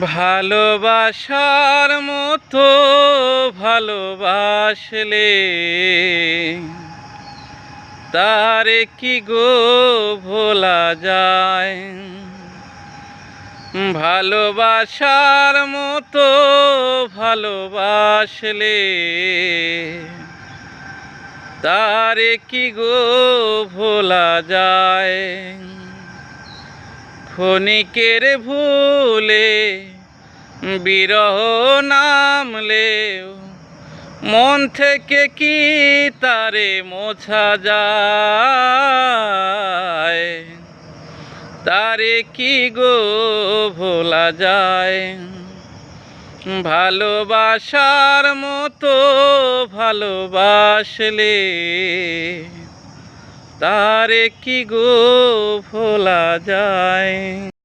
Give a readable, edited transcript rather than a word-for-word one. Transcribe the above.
ভালোবাসার মতো ভালোবাসলে তারে কি গো ভোলা যায়। ভালোবাসার মতো ভালোবাসলে তারে কি গো ভোলা যায়। ক্ষণিকের ভুলে বিরহ নামলেও মন থেকে কি তারে মোছা যায়। তারে কি গো ভোলা যায়। ভালোবাসার মতো ভালোবাসলে তারে কি গো ভোলা যায়।